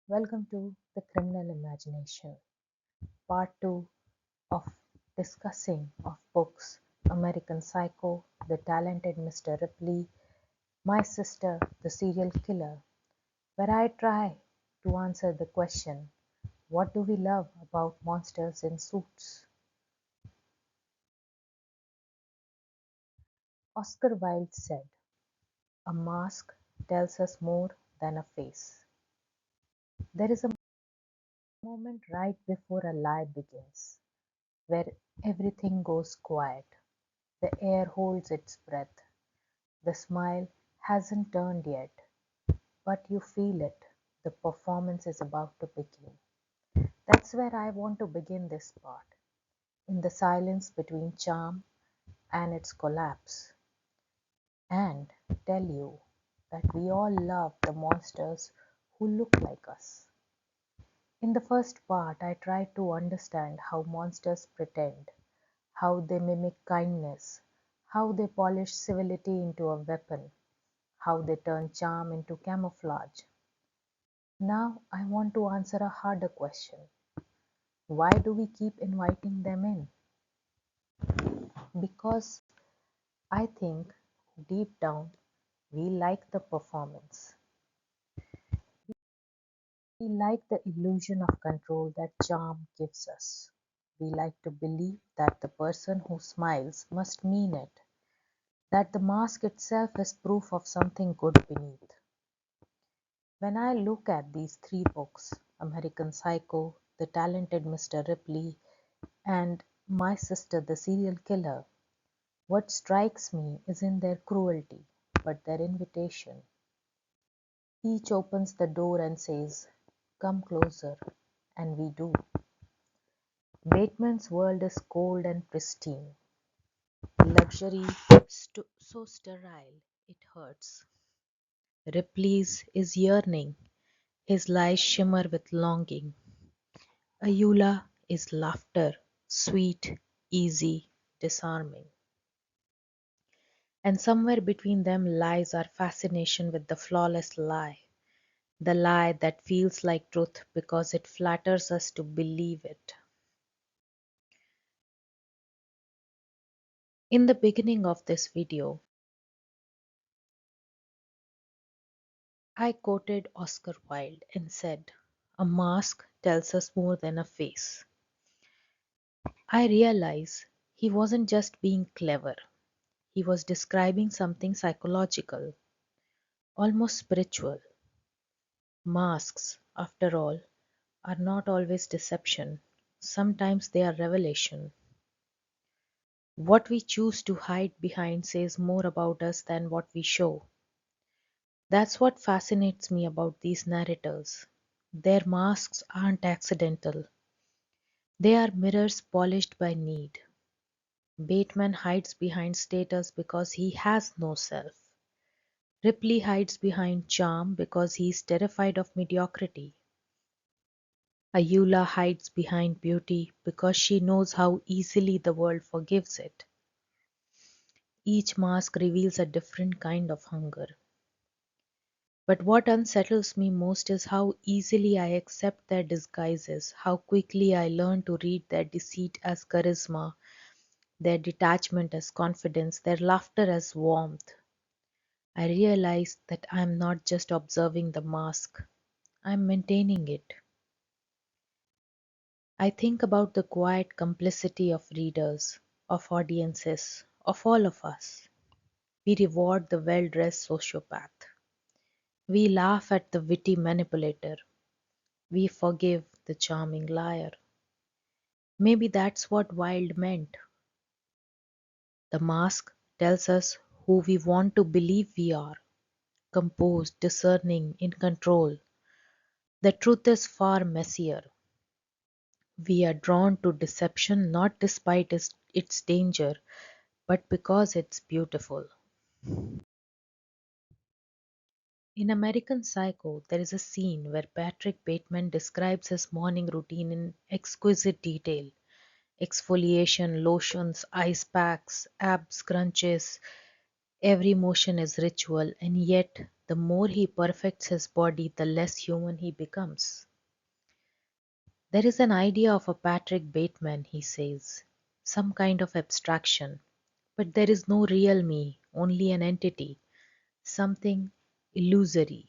Welcome to The Criminal Imagination, Part 2 of discussing of books American Psycho, The Talented Mr. Ripley, My Sister, The Serial Killer, where I try to answer the question, what do we love about monsters in suits? Oscar Wilde said, a mask tells us more than a face. There is a moment right before a lie begins, where everything goes quiet. The air holds its breath. The smile hasn't turned yet, but you feel it. The performance is about to begin. That's where I want to begin this part, in the silence between charm and its collapse, and tell you that we all love the monsters who look like us. In the first part, I tried to understand how monsters pretend, how they mimic kindness, how they polish civility into a weapon, how they turn charm into camouflage. Now I want to answer a harder question. Why do we keep inviting them in? Because I think deep down we like the performance. We like the illusion of control that charm gives us. We like to believe that the person who smiles must mean it, that the mask itself is proof of something good beneath. When I look at these three books, American Psycho, The Talented Mr. Ripley, and My Sister the Serial Killer, what strikes me isn't their cruelty, but their invitation. Each opens the door and says, come closer, and we do. Bateman's world is cold and pristine, luxury so sterile it hurts. Ripley's is yearning, his lies shimmer with longing. Ayoola is laughter, sweet, easy, disarming. And somewhere between them lies our fascination with the flawless lie, the lie that feels like truth because it flatters us to believe it. In the beginning of this video, I quoted Oscar Wilde and said, a mask tells us more than a face. I realize he wasn't just being clever, he was describing something psychological, almost spiritual. Masks, after all, are not always deception. Sometimes they are revelation. What we choose to hide behind says more about us than what we show. That's what fascinates me about these narrators. Their masks aren't accidental. They are mirrors polished by need. Bateman hides behind status because he has no self. Ripley hides behind charm because he is terrified of mediocrity. Ayoola hides behind beauty because she knows how easily the world forgives it. Each mask reveals a different kind of hunger. But what unsettles me most is how easily I accept their disguises, how quickly I learn to read their deceit as charisma, their detachment as confidence, their laughter as warmth. I realize that I am not just observing the mask, I am maintaining it. I think about the quiet complicity of readers, of audiences, of all of us. We reward the well-dressed sociopath. We laugh at the witty manipulator. We forgive the charming liar. Maybe that's what Wilde meant. The mask tells us who we want to believe we are, composed, discerning, in control. The truth is far messier. We are drawn to deception not despite its danger, but because it's beautiful. In American Psycho, there is a scene where Patrick Bateman describes his morning routine in exquisite detail. Exfoliation, lotions, ice packs, ab crunches, every motion is ritual, and yet The more he perfects his body, the less human he becomes. There is an idea of a Patrick Bateman, he says, some kind of abstraction, but there is no real me, only an entity, something illusory.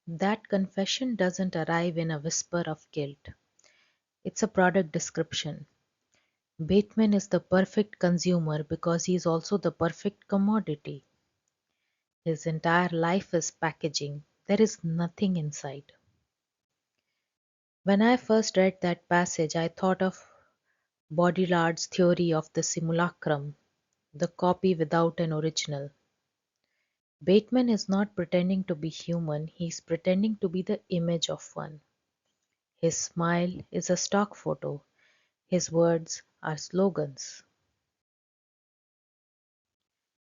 That confession doesn't arrive in a whisper of guilt. It's a product description. Bateman is the perfect consumer because he is also the perfect commodity. His entire life is packaging. There is nothing inside. When I first read that passage, I thought of Baudrillard's theory of the simulacrum, the copy without an original. Bateman is not pretending to be human, he is pretending to be the image of one. His smile is a stock photo, his words are slogans.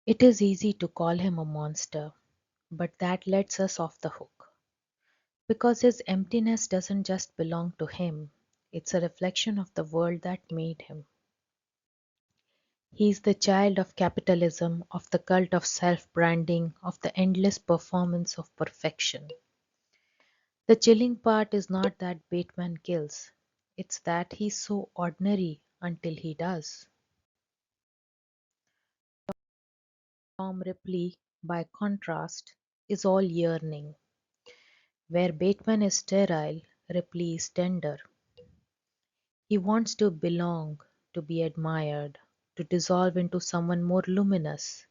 It is easy to call him a monster, but that lets us off the hook. Because his emptiness doesn't just belong to him, it's a reflection of the world that made him. He is the child of capitalism, of the cult of self-branding, of the endless performance of perfection. The chilling part is not that Bateman kills, it's that he's so ordinary until he does. Tom Ripley, by contrast, is all yearning. Where Bateman is sterile, Ripley is tender. He wants to belong, to be admired, to dissolve into someone more luminous.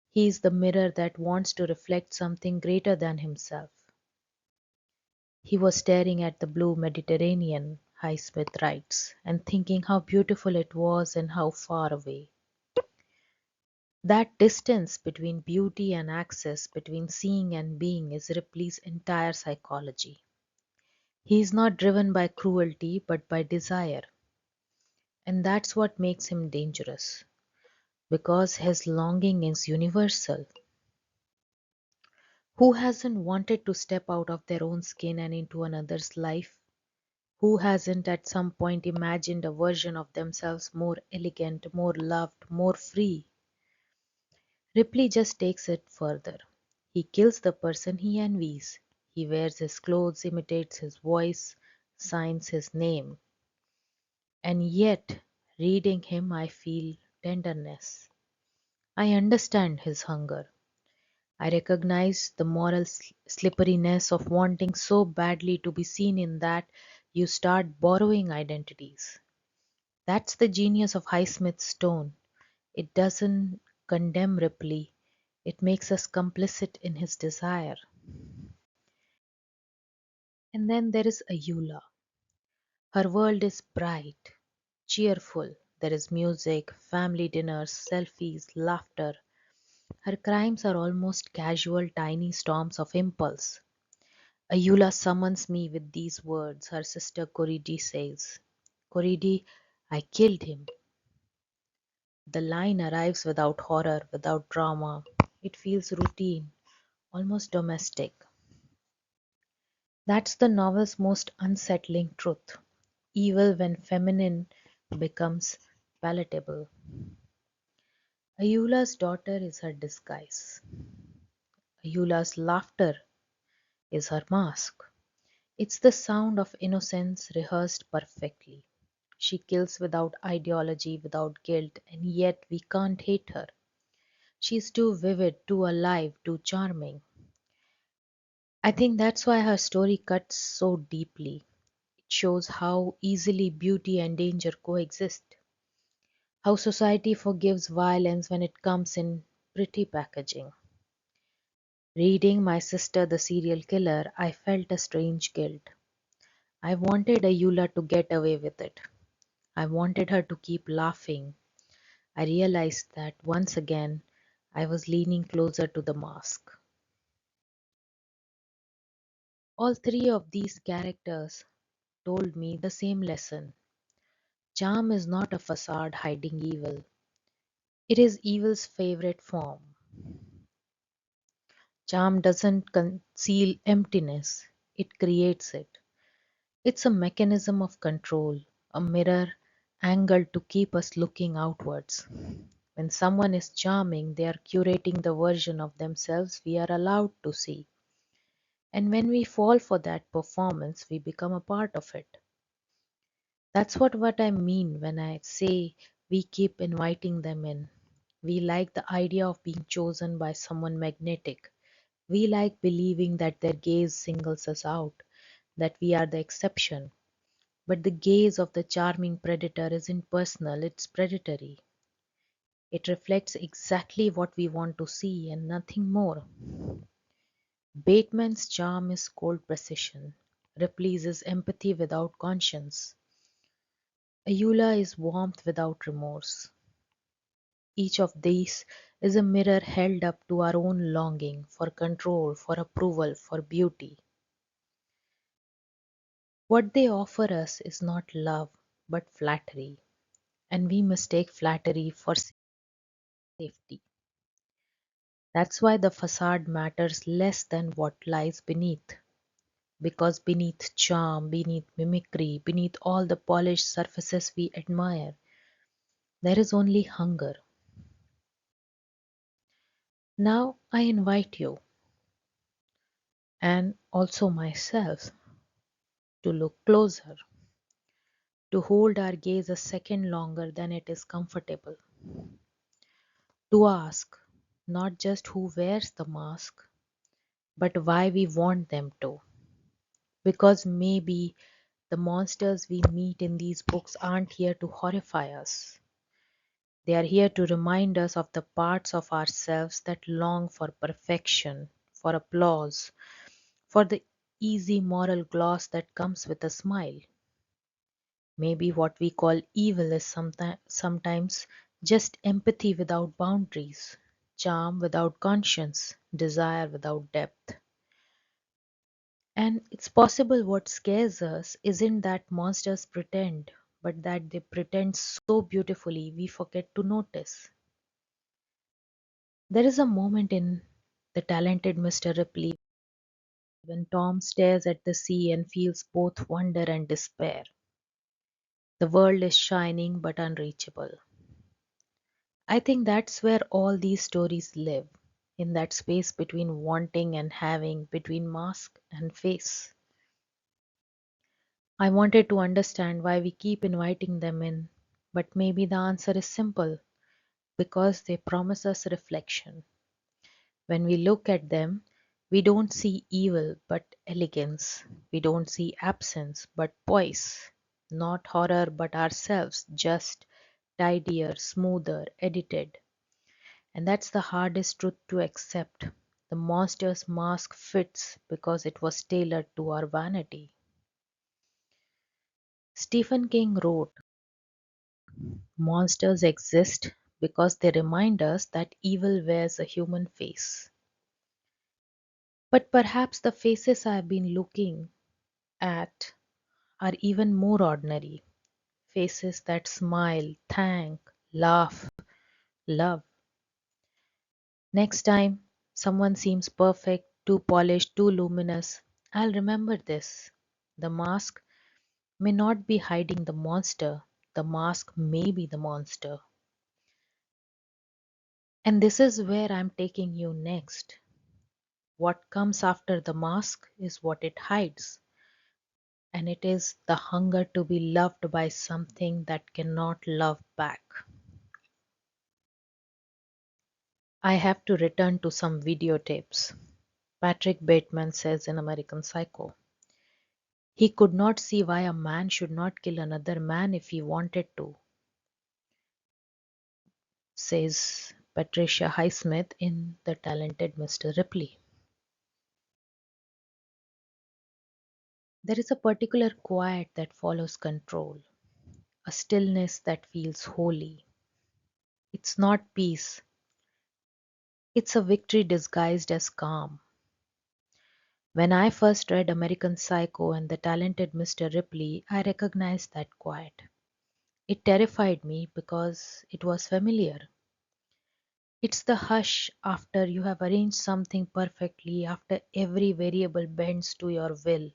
He is the mirror that wants to reflect something greater than himself. He was staring at the blue Mediterranean, Highsmith writes, and thinking how beautiful it was and how far away. That distance between beauty and access, between seeing and being, is Ripley's entire psychology. He is not driven by cruelty but by desire. And that's what makes him dangerous, because his longing is universal. Who hasn't wanted to step out of their own skin and into another's life? Who hasn't at some point imagined a version of themselves more elegant, more loved, more free? Ripley just takes it further. He kills the person he envies. He wears his clothes, imitates his voice, signs his name. And yet, reading him, I feel tenderness. I understand his hunger. I recognize the moral slipperiness of wanting so badly to be seen in that you start borrowing identities. That's the genius of Highsmith's tone. It doesn't condemn Ripley, it makes us complicit in his desire. And then there is Ayoola. Her world is bright, cheerful. There is music, family dinners, selfies, laughter. Her crimes are almost casual, tiny storms of impulse. Ayoola summons me with these words. Her sister Coridi says, Coridi, I killed him. The line arrives without horror, without drama. It feels routine, almost domestic. That's the novel's most unsettling truth. Evil when feminine becomes palatable. Ayula's daughter is her disguise. Ayula's laughter is her mask. It's the sound of innocence rehearsed perfectly. She kills without ideology, without guilt, and yet we can't hate her. She's too vivid, too alive, too charming. I think that's why her story cuts so deeply. It shows how easily beauty and danger coexist, how society forgives violence when it comes in pretty packaging. Reading My Sister the Serial Killer, I felt a strange guilt. I wanted Ayula to get away with it. I wanted her to keep laughing. I realized that once again I was leaning closer to the mask. All three of these characters told me the same lesson. Charm is not a facade hiding evil. It is evil's favorite form. Charm doesn't conceal emptiness, it creates it. It's a mechanism of control, a mirror angled to keep us looking outwards. When someone is charming, they are curating the version of themselves we are allowed to see. And when we fall for that performance, we become a part of it. That's what I mean when I say we keep inviting them in. We like the idea of being chosen by someone magnetic. We like believing that their gaze singles us out, that we are the exception. But the gaze of the charming predator isn't personal, it's predatory. It reflects exactly what we want to see and nothing more. Bateman's charm is cold precision. Ripley's is empathy without conscience. Ayoola is warmth without remorse. Each of these is a mirror held up to our own longing for control, for approval, for beauty. What they offer us is not love, but flattery, and we mistake flattery for safety. That's why the facade matters less than what lies beneath. Because beneath charm, beneath mimicry, beneath all the polished surfaces we admire, there is only hunger. Now I invite you, and also myself, to look closer, to hold our gaze a second longer than it is comfortable, to ask not just who wears the mask, but why we want them to. Because maybe the monsters we meet in these books aren't here to horrify us. They are here to remind us of the parts of ourselves that long for perfection, for applause, for the easy moral gloss that comes with a smile. Maybe what we call evil is sometimes just empathy without boundaries, charm without conscience, desire without depth. And it's possible what scares us isn't that monsters pretend, but that they pretend so beautifully we forget to notice. There is a moment in The Talented Mr. Ripley when Tom stares at the sea and feels both wonder and despair. The world is shining but unreachable. I think that's where all these stories live, in that space between wanting and having, between mask and face. I wanted to understand why we keep inviting them in, but maybe the answer is simple because they promise us reflection. When we look at them, we don't see evil but elegance. We don't see absence but poise. Not horror but ourselves, just tidier, smoother, edited. And that's the hardest truth to accept. The monster's mask fits because it was tailored to our vanity. Stephen King wrote, monsters exist because they remind us that evil wears a human face. But perhaps the faces I've been looking at are even more ordinary. Faces that smile, thank, laugh, love. Next time someone seems perfect, too polished, too luminous, I'll remember this. The mask may not be hiding the monster, the mask may be the monster. And this is where I'm taking you next. What comes after the mask is what it hides, and it is the hunger to be loved by something that cannot love back. I have to return to some videotapes. Patrick Bateman says in American Psycho, he could not see why a man should not kill another man if he wanted to, says Patricia Highsmith in The Talented Mr. Ripley. There is a particular quiet that follows control, a stillness that feels holy. It's not peace, it's a victory disguised as calm. When I first read American Psycho and The Talented Mr. Ripley, I recognized that quiet. It terrified me because it was familiar. It's the hush after you have arranged something perfectly, after every variable bends to your will.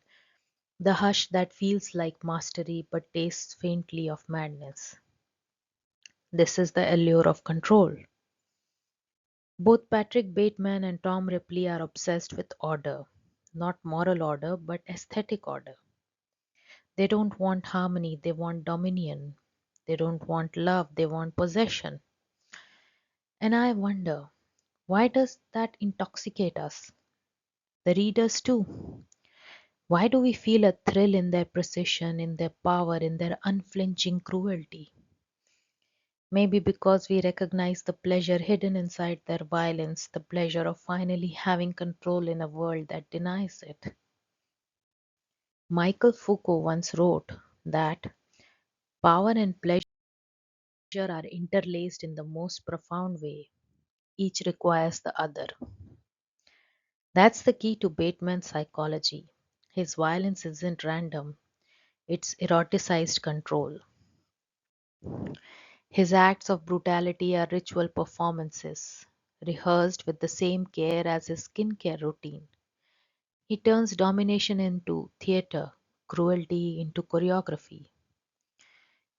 The hush that feels like mastery but tastes faintly of madness. This is the allure of control. Both Patrick Bateman and Tom Ripley are obsessed with order, not moral order, but aesthetic order. They don't want harmony, they want dominion. They don't want love, they want possession. And I wonder, why does that intoxicate us? The readers too. Why do we feel a thrill in their precision, in their power, in their unflinching cruelty? Maybe because we recognize the pleasure hidden inside their violence, the pleasure of finally having control in a world that denies it. Michael Foucault once wrote that power and pleasure are interlaced in the most profound way. Each requires the other. That's the key to Bateman's psychology. His violence isn't random, it's eroticized control. His acts of brutality are ritual performances, rehearsed with the same care as his skincare routine. He turns domination into theater, cruelty into choreography.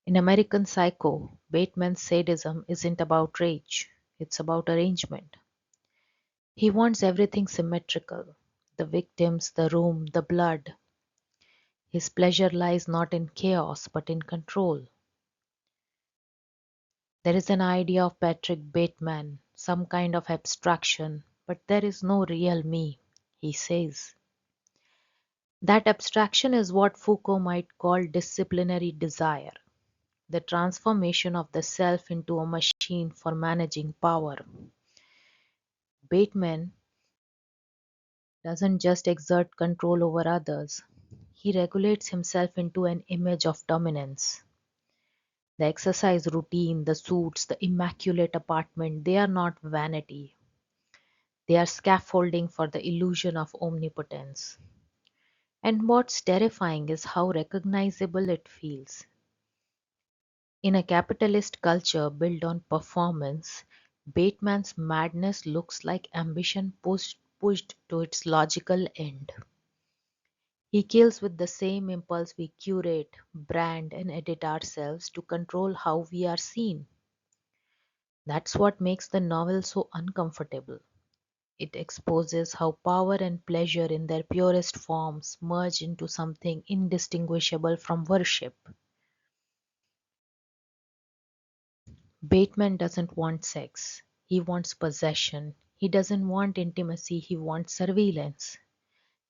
In American Psycho, Bateman's sadism isn't about rage, it's about arrangement. He wants everything symmetrical, the victims, the room, the blood. His pleasure lies not in chaos but in control. There is an idea of Patrick Bateman, some kind of abstraction, but there is no real me, he says. That abstraction is what Foucault might call disciplinary desire, the transformation of the self into a machine for managing power. Bateman doesn't just exert control over others, he regulates himself into an image of dominance. The exercise routine, the suits, the immaculate apartment, they are not vanity. They are scaffolding for the illusion of omnipotence. And what's terrifying is how recognizable it feels. In a capitalist culture built on performance, Bateman's madness looks like ambition pushed to its logical end. He kills with the same impulse we curate, brand, and edit ourselves to control how we are seen. That's what makes the novel so uncomfortable. It exposes how power and pleasure in their purest forms merge into something indistinguishable from worship. Bateman doesn't want sex. He wants possession. He doesn't want intimacy. He wants surveillance.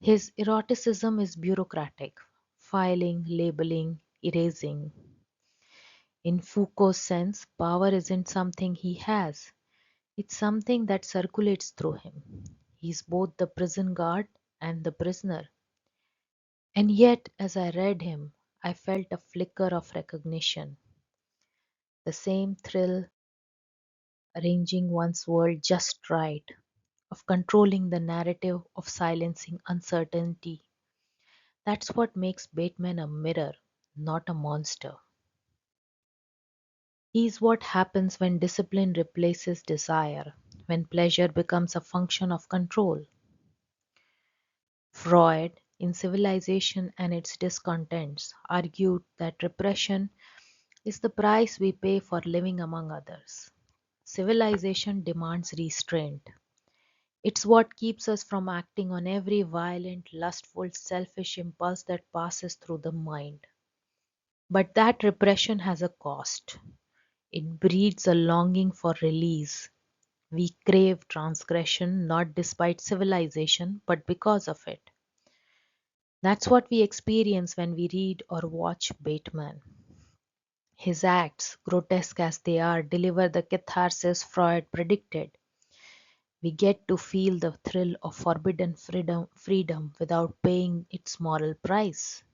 His eroticism is bureaucratic, filing, labeling, erasing. In Foucault's sense, power isn't something he has, it's something that circulates through him. He's both the prison guard and the prisoner. And yet, as I read him, I felt a flicker of recognition, the same thrill arranging one's world just right, of controlling the narrative, of silencing uncertainty. That's what makes Bateman a mirror, not a monster. He's what happens when discipline replaces desire, when pleasure becomes a function of control. Freud, in Civilization and its Discontents, argued that repression is the price we pay for living among others. Civilization demands restraint. It's what keeps us from acting on every violent, lustful, selfish impulse that passes through the mind. But that repression has a cost. It breeds a longing for release. We crave transgression not despite civilization, but because of it. That's what we experience when we read or watch Bateman. His acts, grotesque as they are, deliver the catharsis Freud predicted. We get to feel the thrill of forbidden freedom without paying its moral price.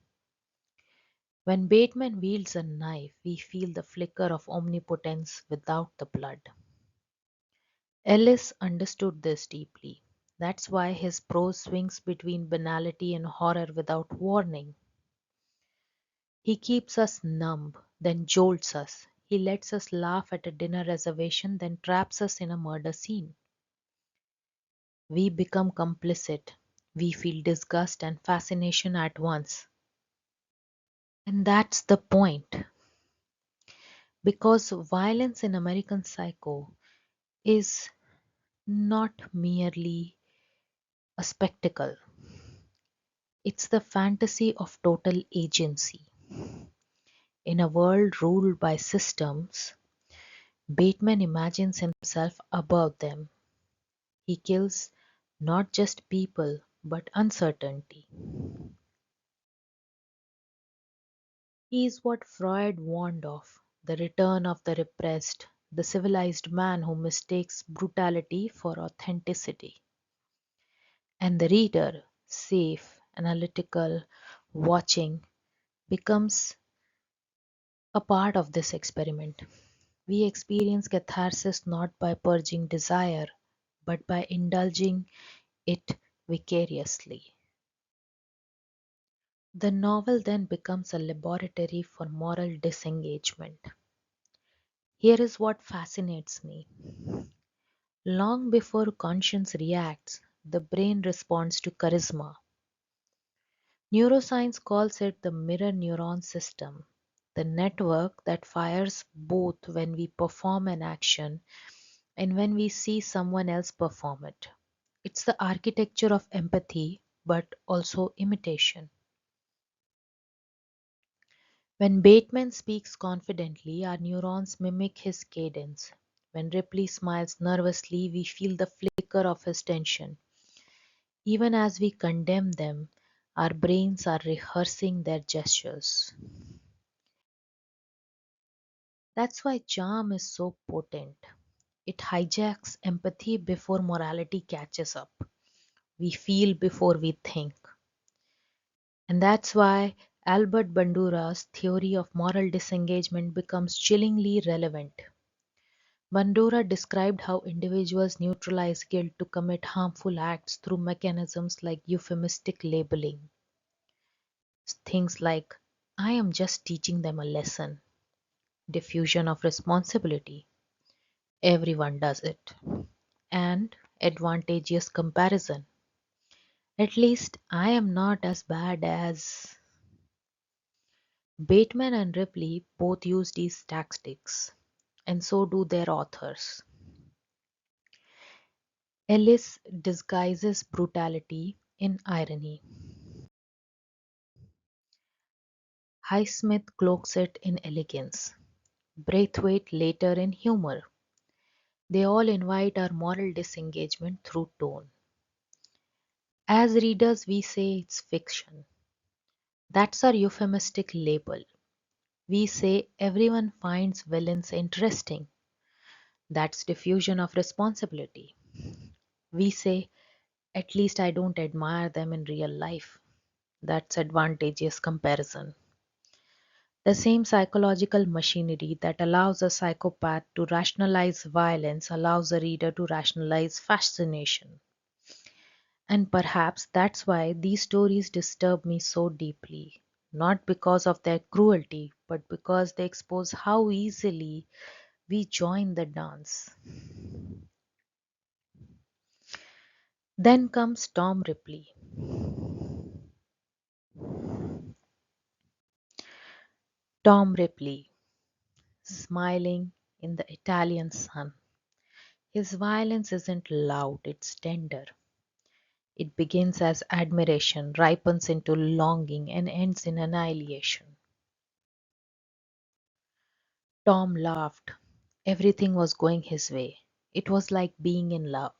When Bateman wields a knife, we feel the flicker of omnipotence without the blood. Ellis understood this deeply. That's why his prose swings between banality and horror without warning. He keeps us numb, then jolts us. He lets us laugh at a dinner reservation, then traps us in a murder scene. We become complicit. We feel disgust and fascination at once. And that's the point. Because violence in American Psycho is not merely a spectacle, it's the fantasy of total agency. In a world ruled by systems, Bateman imagines himself above them. He kills not just people but uncertainty. He is what Freud warned of, the return of the repressed, the civilized man who mistakes brutality for authenticity. And the reader, safe, analytical, watching, becomes a part of this experiment. We experience catharsis not by purging desire, but by indulging it vicariously. The novel then becomes a laboratory for moral disengagement. Here is what fascinates me. Long before conscience reacts, the brain responds to charisma. Neuroscience calls it the mirror neuron system, the network that fires both when we perform an action and when we see someone else perform it. It's the architecture of empathy, but also imitation. When Bateman speaks confidently, our neurons mimic his cadence. When Ripley smiles nervously, we feel the flicker of his tension. Even as we condemn them, our brains are rehearsing their gestures. That's why charm is so potent. It hijacks empathy before morality catches up. We feel before we think. And that's why Albert Bandura's theory of moral disengagement becomes chillingly relevant. Bandura described how individuals neutralize guilt to commit harmful acts through mechanisms like euphemistic labeling. Things like, I am just teaching them a lesson, diffusion of responsibility, everyone does it, and advantageous comparison. At least I am not as bad as. Bateman and Ripley both use these tactics, and so do their authors. Ellis disguises brutality in irony. Highsmith cloaks it in elegance. Braithwaite later in humor. They all invite our moral disengagement through tone. As readers, we say it's fiction. That's our euphemistic label. We say everyone finds villains interesting. That's diffusion of responsibility. We say, at least I don't admire them in real life. That's advantageous comparison. The same psychological machinery that allows a psychopath to rationalize violence allows a reader to rationalize fascination. And perhaps that's why these stories disturb me so deeply. Not because of their cruelty, but because they expose how easily we join the dance. Then comes Tom Ripley. Tom Ripley, smiling in the Italian sun. His violence isn't loud, it's tender. It begins as admiration, ripens into longing, and ends in annihilation. Tom laughed. Everything was going his way. It was like being in love.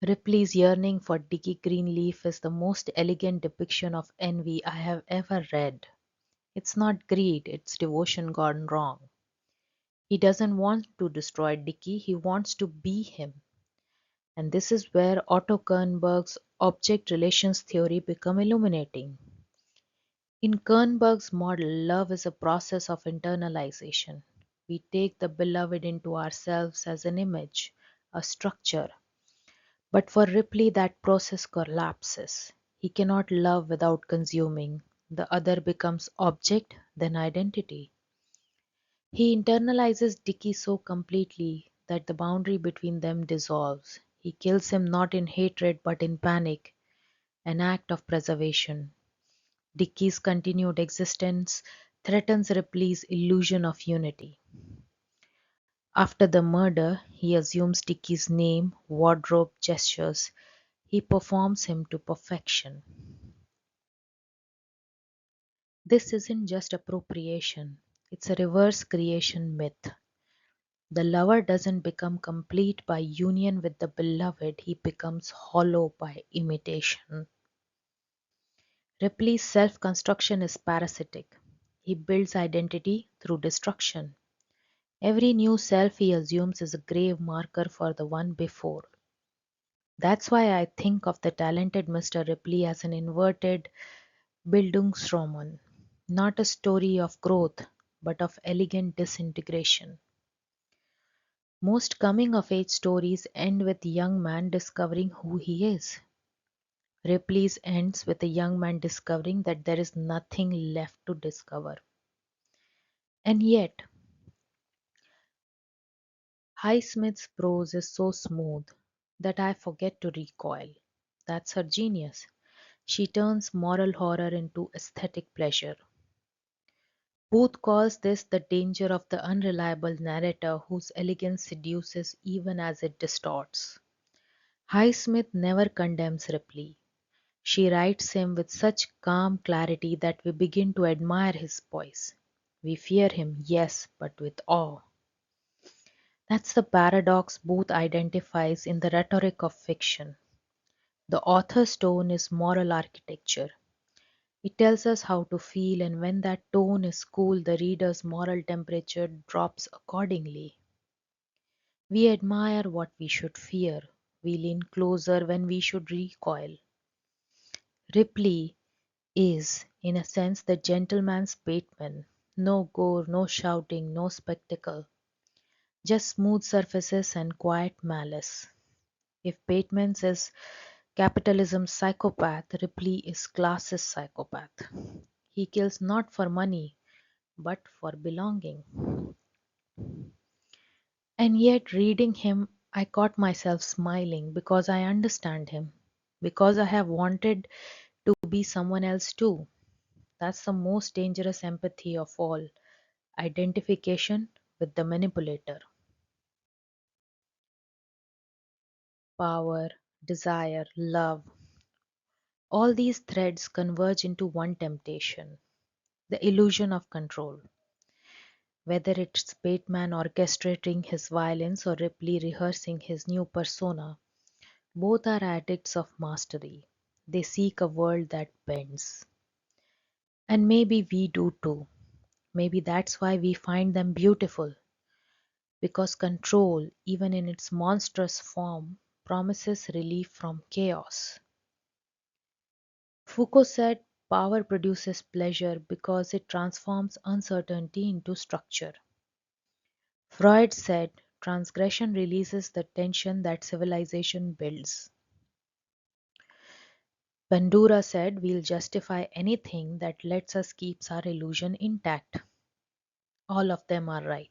Ripley's yearning for Dickie Greenleaf is the most elegant depiction of envy I have ever read. It's not greed, it's devotion gone wrong. He doesn't want to destroy Dickie, he wants to be him. And this is where Otto Kernberg's object relations theory become illuminating. In Kernberg's model, love is a process of internalization. We take the beloved into ourselves as an image, a structure. But for Ripley, that process collapses. He cannot love without consuming. The other becomes object, then identity. He internalizes Dickie so completely that the boundary between them dissolves. He kills him not in hatred but in panic, an act of preservation. Dickie's continued existence threatens Ripley's illusion of unity. After the murder, he assumes Dickie's name, wardrobe, gestures. He performs him to perfection. This isn't just appropriation, it's a reverse creation myth. The lover doesn't become complete by union with the beloved, he becomes hollow by imitation. Ripley's self construction is parasitic. He builds identity through destruction. Every new self he assumes is a grave marker for the one before. That's why I think of the talented Mr. Ripley as an inverted Bildungsroman, not a story of growth, but of elegant disintegration. Most coming of age stories end with a young man discovering who he is. Ripley's ends with a young man discovering that there is nothing left to discover. And yet, Highsmith's prose is so smooth that I forget to recoil. That's her genius. She turns moral horror into aesthetic pleasure. Booth calls this the danger of the unreliable narrator whose elegance seduces even as it distorts. Highsmith never condemns Ripley. She writes him with such calm clarity that we begin to admire his poise. We fear him, yes, but with awe. That's the paradox Booth identifies in the rhetoric of fiction. The author's tone is moral architecture. It tells us how to feel, and when that tone is cool, the reader's moral temperature drops accordingly. We admire what we should fear. We lean closer when we should recoil. Ripley is, in a sense, the gentleman's Bateman. No gore, no shouting, no spectacle. Just smooth surfaces and quiet malice. If Bateman is capitalism's psychopath, Ripley is class's psychopath. He kills not for money, but for belonging. And yet, reading him, I caught myself smiling because I understand him, because I have wanted to be someone else too. That's the most dangerous empathy of all, identification with the manipulator. Power, desire, love, all these threads converge into one temptation, the illusion of control. Whether it's Bateman orchestrating his violence or Ripley rehearsing his new persona, both are addicts of mastery. They seek a world that bends. And maybe we do too. Maybe that's why we find them beautiful. Because control, even in its monstrous form, promises relief from chaos. Foucault said power produces pleasure because it transforms uncertainty into structure. Freud said transgression releases the tension that civilization builds. Bandura said we'll justify anything that lets us keep our illusion intact. All of them are right.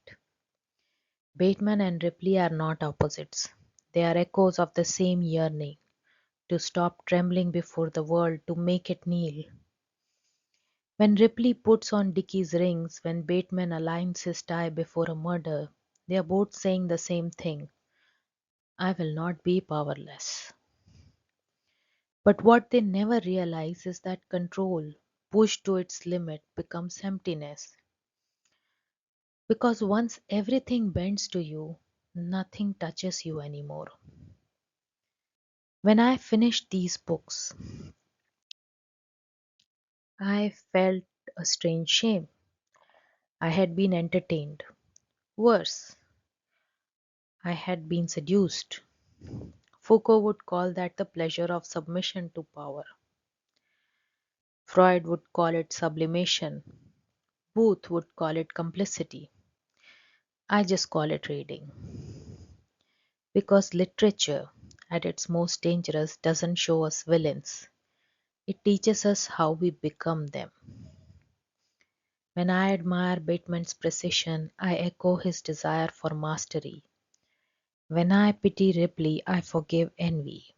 Bateman and Ripley are not opposites. They are echoes of the same yearning to stop trembling before the world, to make it kneel. When Ripley puts on Dickie's rings, when Bateman aligns his tie before a murder, they are both saying the same thing: I will not be powerless. But what they never realize is that control, pushed to its limit, becomes emptiness. Because once everything bends to you, nothing touches you anymore. When I finished these books, I felt a strange shame. I had been entertained. Worse, I had been seduced. Foucault would call that the pleasure of submission to power. Freud would call it sublimation. Booth would call it complicity. I just call it reading. Because literature, at its most dangerous, doesn't show us villains. It teaches us how we become them. When I admire Bateman's precision, I echo his desire for mastery. When I pity Ripley, I forgive envy.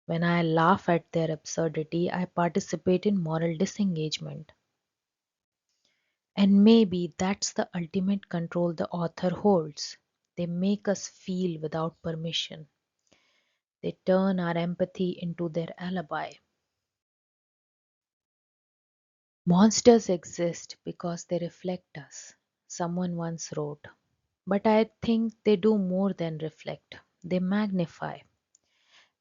When I laugh at their absurdity, I participate in moral disengagement. And maybe that's the ultimate control the author holds. They make us feel without permission. They turn our empathy into their alibi. Monsters exist because they reflect us, someone once wrote. But I think they do more than reflect, they magnify.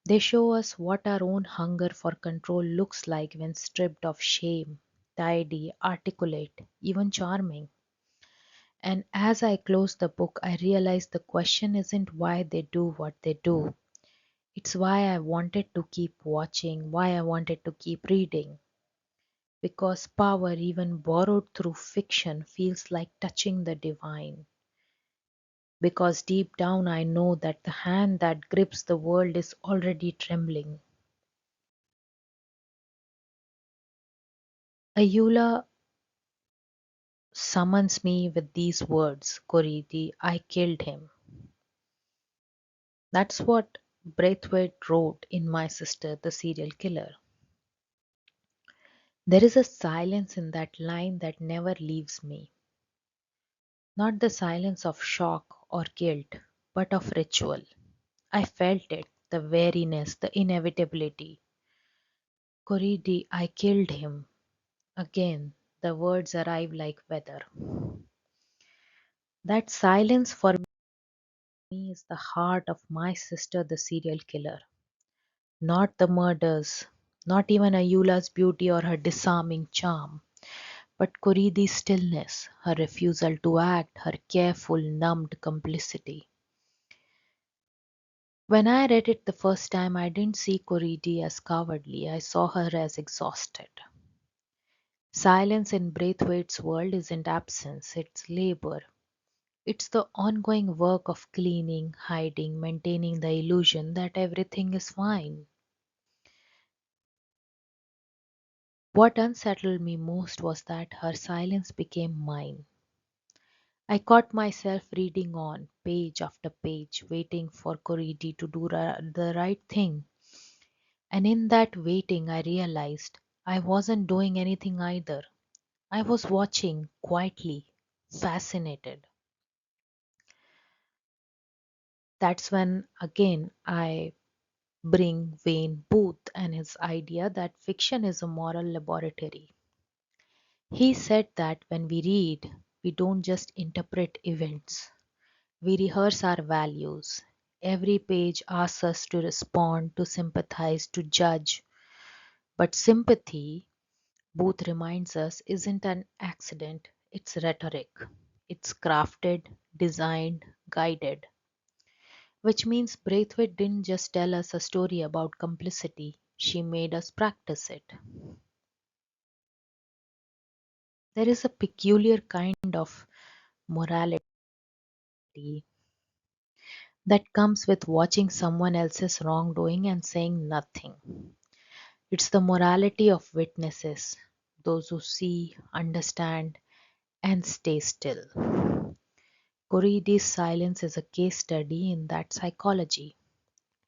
They show us what our own hunger for control looks like when stripped of shame, tidy, articulate, even charming. And as I close the book, I realize the question isn't why they do what they do. It's why I wanted to keep watching, why I wanted to keep reading. Because power, even borrowed through fiction, feels like touching the divine. Because deep down I know that the hand that grips the world is already trembling. Ayoola summons me with these words, Koriti, I killed him. That's what Braithwaite wrote in My Sister, the Serial Killer. There is a silence in that line that never leaves me. Not the silence of shock or guilt, but of ritual. I felt it, the weariness, the inevitability. Koriti, I killed him. Again, the words arrive like weather. That silence for me is the heart of My Sister, the Serial Killer. Not the murders, not even Ayula's beauty or her disarming charm, but Kuridi's stillness, her refusal to act, her careful, numbed complicity. When I read it the first time, I didn't see Kuridi as cowardly, I saw her as exhausted. Silence in Braithwaite's world isn't absence, it's labor. It's the ongoing work of cleaning, hiding, maintaining the illusion that everything is fine. What unsettled me most was that her silence became mine. I caught myself reading on, page after page, waiting for Coridi to do the right thing. And in that waiting, I realized I wasn't doing anything either. I was watching quietly, fascinated. That's when, again, I bring Wayne Booth and his idea that fiction is a moral laboratory. He said that when we read, we don't just interpret events, we rehearse our values. Every page asks us to respond, to sympathize, to judge. But sympathy, Booth reminds us, isn't an accident, it's rhetoric. It's crafted, designed, guided. Which means Braithwaite didn't just tell us a story about complicity, she made us practice it. There is a peculiar kind of morality that comes with watching someone else's wrongdoing and saying nothing. It's the morality of witnesses, those who see, understand, and stay still. Corides' silence is a case study in that psychology.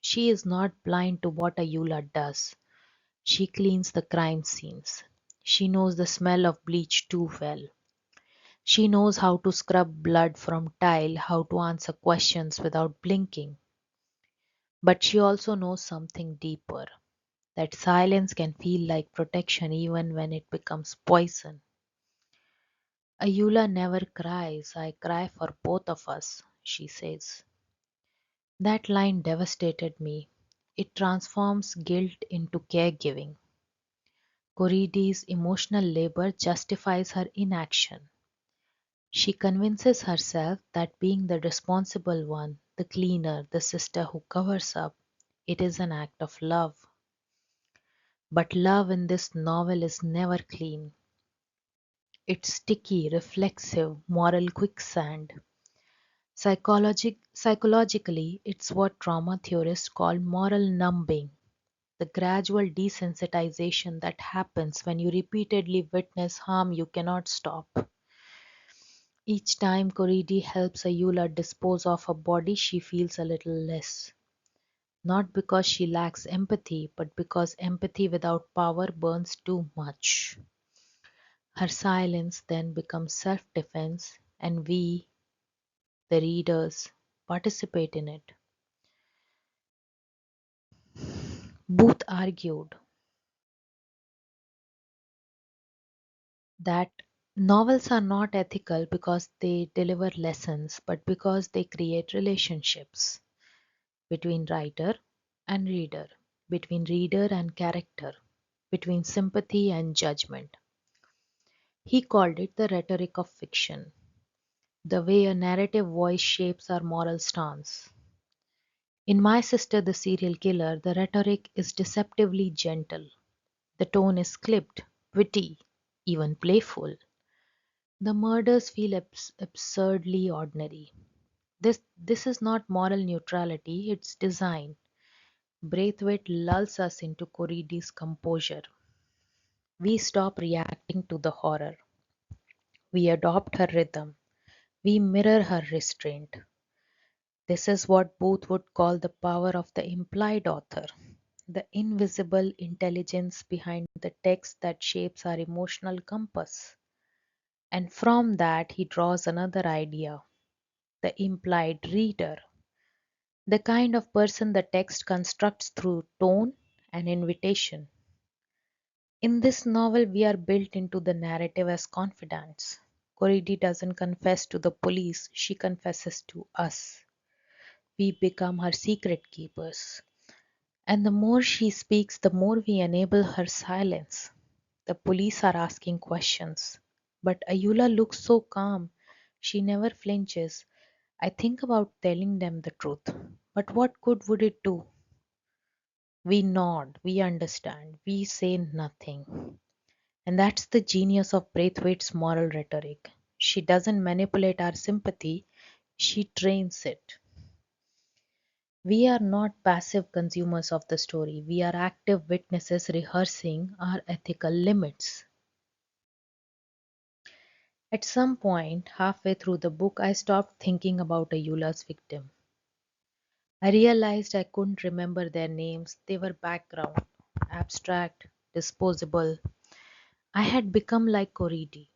She is not blind to what Ayoola does. She cleans the crime scenes. She knows the smell of bleach too well. She knows how to scrub blood from tile, how to answer questions without blinking. But she also knows something deeper, that silence can feel like protection even when it becomes poison. Ayoola never cries. I cry for both of us, she says. That line devastated me. It transforms guilt into caregiving. Corides' emotional labor justifies her inaction. She convinces herself that being the responsible one, the cleaner, the sister who covers up, it is an act of love. But love in this novel is never clean. It's sticky, reflexive, moral quicksand. Psychologically, it's what trauma theorists call moral numbing, the gradual desensitization that happens when you repeatedly witness harm you cannot stop. Each time Coridi helps Ayoola dispose of a body, she feels a little less. Not because she lacks empathy, but because empathy without power burns too much. Her silence then becomes self-defense, and we, the readers, participate in it. Booth argued that novels are not ethical because they deliver lessons, but because they create relationships between writer and reader, between reader and character, between sympathy and judgment. He called it the rhetoric of fiction, the way a narrative voice shapes our moral stance. In My Sister the Serial Killer, the rhetoric is deceptively gentle. The tone is clipped, witty, even playful. The murders feel absurdly ordinary. This is not moral neutrality, it's design. Braithwaite lulls us into Coridy's composure. We stop reacting to the horror. We adopt her rhythm. We mirror her restraint. This is what Booth would call the power of the implied author, the invisible intelligence behind the text that shapes our emotional compass. And from that, he draws another idea, the implied reader, the kind of person the text constructs through tone and invitation. In this novel, we are built into the narrative as confidants. Coridi doesn't confess to the police, she confesses to us. We become her secret keepers. And the more she speaks, the more we enable her silence. The police are asking questions. But Ayoola looks so calm. She never flinches. I think about telling them the truth. But what good would it do? We nod, we understand, we say nothing. And that's the genius of Braithwaite's moral rhetoric. She doesn't manipulate our sympathy, she trains it. We are not passive consumers of the story, we are active witnesses rehearsing our ethical limits. At some point, halfway through the book, I stopped thinking about Ayula's victim. I realized I couldn't remember their names, they were background, abstract, disposable. I had become like Coridi.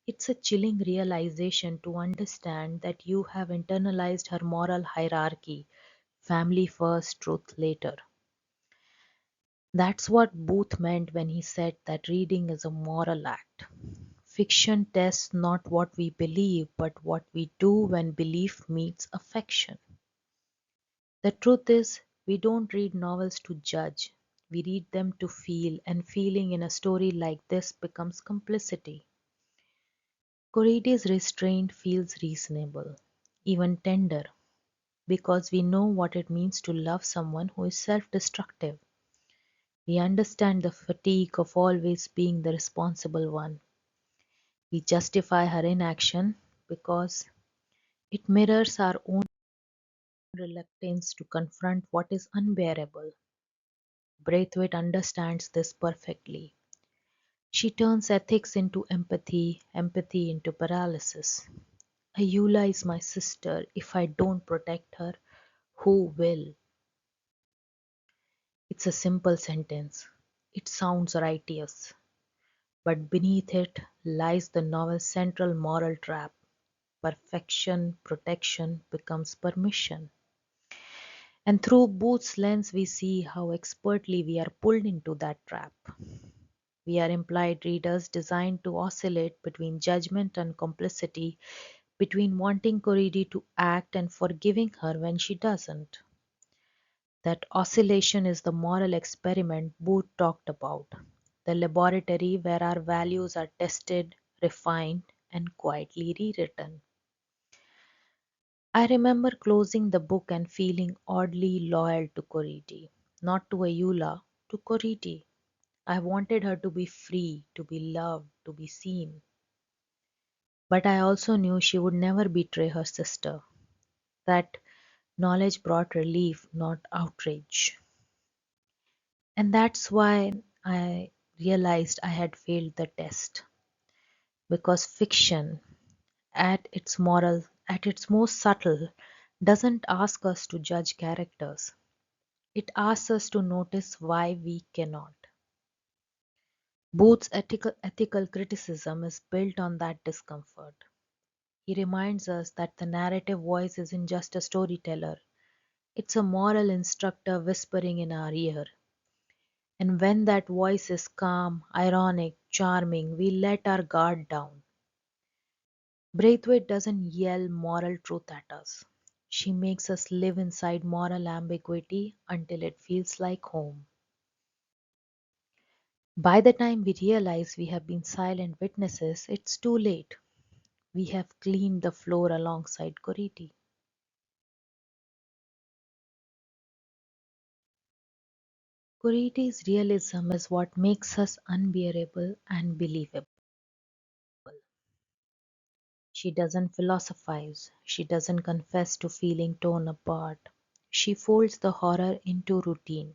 It's a chilling realization to understand that you have internalized her moral hierarchy, family first, truth later. That's what Booth meant when he said that reading is a moral act. Fiction tests not what we believe, but what we do when belief meets affection. The truth is, we don't read novels to judge. We read them to feel, and feeling in a story like this becomes complicity. Coridy's restraint feels reasonable, even tender, because we know what it means to love someone who is self-destructive. We understand the fatigue of always being the responsible one. We justify her inaction because it mirrors our own reluctance to confront what is unbearable. Braithwaite understands this perfectly. She turns ethics into empathy, empathy into paralysis. Ayoola is my sister. If I don't protect her, who will? It's a simple sentence. It sounds righteous. But beneath it lies the novel's central moral trap. Perfection, protection becomes permission. And through Booth's lens, we see how expertly we are pulled into that trap. We are implied readers designed to oscillate between judgment and complicity, between wanting Coridi to act and forgiving her when she doesn't. That oscillation is the moral experiment Booth talked about, the laboratory where our values are tested, refined, and quietly rewritten. I remember closing the book and feeling oddly loyal to Coridi, not to Ayoola, to Coridi. I wanted her to be free, to be loved, to be seen. But I also knew she would never betray her sister. That knowledge brought relief, not outrage. And that's why I realized I had failed the test. Because fiction, at its most subtle, doesn't ask us to judge characters. It asks us to notice why we cannot. Booth's ethical criticism is built on that discomfort. He reminds us that the narrative voice isn't just a storyteller, it's a moral instructor whispering in our ear. And when that voice is calm, ironic, charming, we let our guard down. Braithwaite doesn't yell moral truth at us. She makes us live inside moral ambiguity until it feels like home. By the time we realize we have been silent witnesses, it's too late. We have cleaned the floor alongside Coriti. Coriti's realism is what makes us unbearable and believable. She doesn't philosophize. She doesn't confess to feeling torn apart. She folds the horror into routine.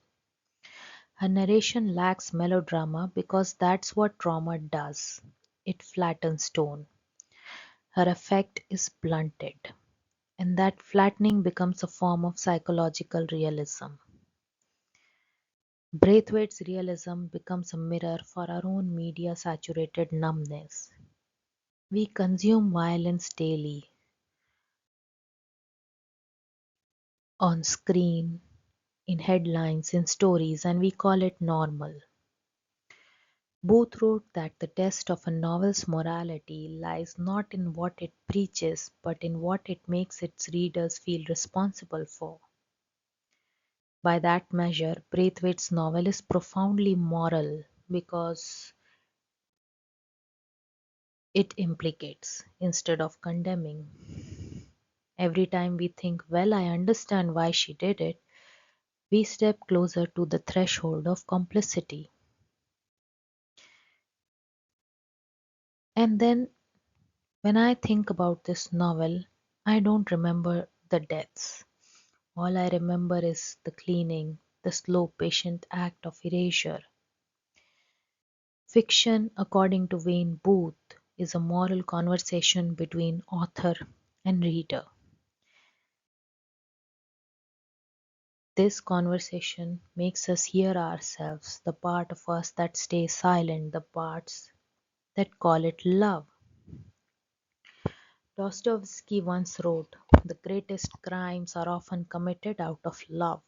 Her narration lacks melodrama because that's what trauma does. It flattens tone. Her effect is blunted, and that flattening becomes a form of psychological realism. Braithwaite's realism becomes a mirror for our own media saturated numbness. We consume violence daily, on screen, in headlines, in stories, and we call it normal. Booth wrote that the test of a novel's morality lies not in what it preaches, but in what it makes its readers feel responsible for. By that measure, Braithwaite's novel is profoundly moral because it implicates instead of condemning. Every time we think, well, I understand why she did it, we step closer to the threshold of complicity. And then when I think about this novel, I don't remember the deaths. All I remember is the cleaning, the slow, patient act of erasure. Fiction, according to Wayne Booth, is a moral conversation between author and reader. This conversation makes us hear ourselves, the part of us that stays silent, the parts that call it love. Dostoevsky once wrote, "The greatest crimes are often committed out of love."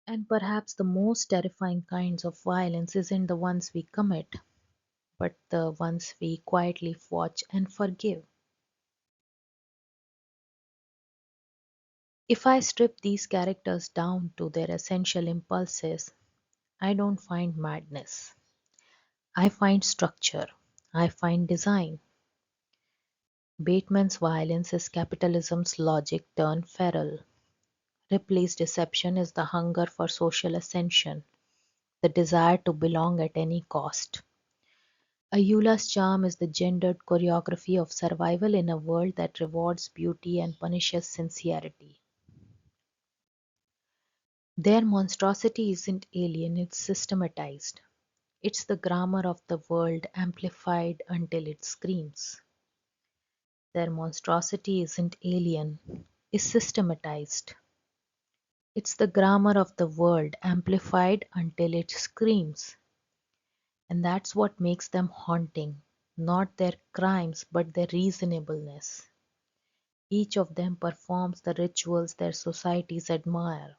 And perhaps the most terrifying kinds of violence isn't the ones we commit, but the ones we quietly watch and forgive. If I strip these characters down to their essential impulses, I don't find madness. I find structure. I find design. Bateman's violence is capitalism's logic turned feral. Ripley's deception is the hunger for social ascension, the desire to belong at any cost. Ayoola's charm is the gendered choreography of survival in a world that rewards beauty and punishes sincerity. Their monstrosity isn't alien, it's systematized. It's the grammar of the world amplified until it screams. Their monstrosity isn't alien, is systematized. It's the grammar of the world amplified until it screams. And that's what makes them haunting, not their crimes but their reasonableness. Each of them performs the rituals their societies admire: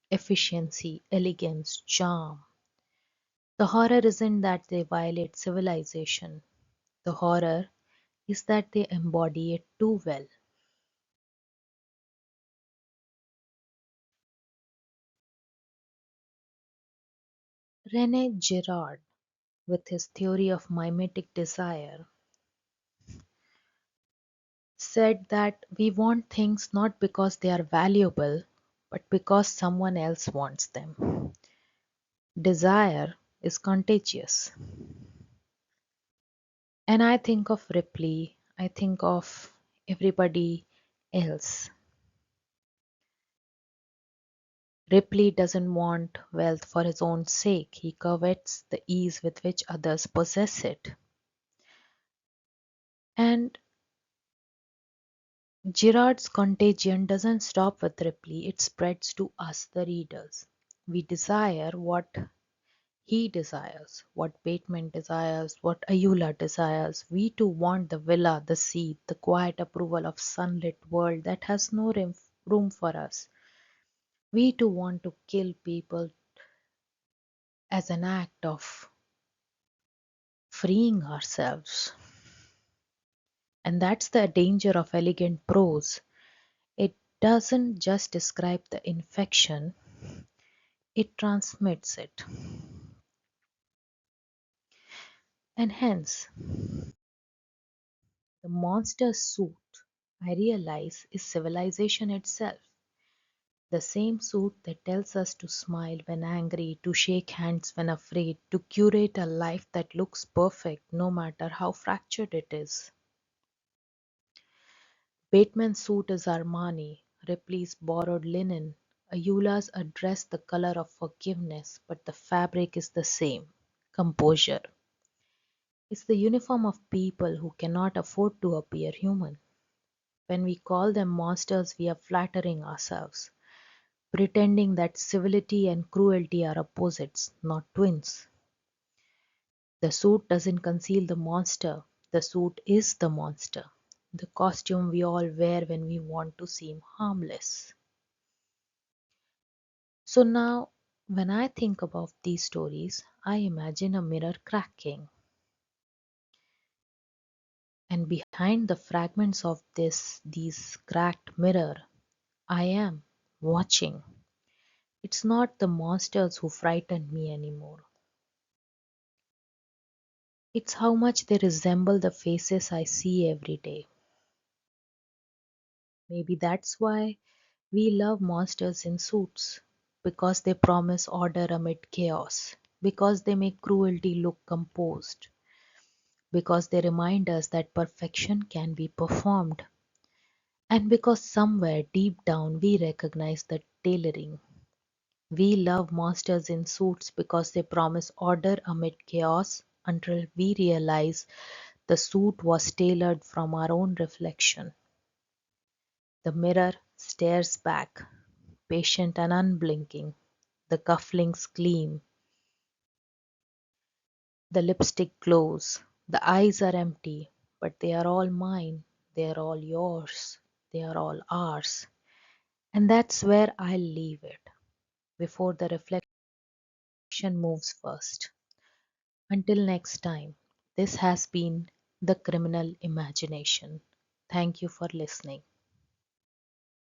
efficiency, elegance, charm. The horror isn't that they violate civilization. The horror is that they embody it too well. Rene Girard, with his theory of mimetic desire, said that we want things not because they are valuable, but because someone else wants them. Desire is contagious. And I think of Ripley, I think of everybody else. Ripley doesn't want wealth for his own sake, he covets the ease with which others possess it. And Girard's contagion doesn't stop with Ripley, it spreads to us, the readers. We desire what He desires what Bateman desires, what Ayoola desires. We too want the villa, the seat, the quiet approval of sunlit world that has no room for us. We too want to kill people as an act of freeing ourselves. And that's the danger of elegant prose. It doesn't just describe the infection, it transmits it. And hence, the monster suit, I realize, is civilization itself. The same suit that tells us to smile when angry, to shake hands when afraid, to curate a life that looks perfect no matter how fractured it is. Bateman's suit is Armani, Ripley's borrowed linen, Ayula's a dress the color of forgiveness, but the fabric is the same composure. It's the uniform of people who cannot afford to appear human. When we call them monsters, we are flattering ourselves, pretending that civility and cruelty are opposites, not twins. The suit doesn't conceal the monster, the suit is the monster, the costume we all wear when we want to seem harmless. So now, when I think about these stories, I imagine a mirror cracking, and behind the fragments of these cracked mirror, I am watching. It's not the monsters who frighten me anymore. It's how much they resemble the faces I see every day. Maybe that's why we love monsters in suits, because they promise order amid chaos, because they make cruelty look composed, because they remind us that perfection can be performed, and because somewhere deep down we recognize the tailoring. We love monsters in suits because they promise order amid chaos until we realize the suit was tailored from our own reflection. The mirror stares back, patient and unblinking. The cufflinks gleam, the lipstick glows, the eyes are empty, but they are all mine, they are all yours, they are all ours. And that's where I'll leave it, before the reflection moves first. Until next time, this has been The Criminal Imagination. Thank you for listening.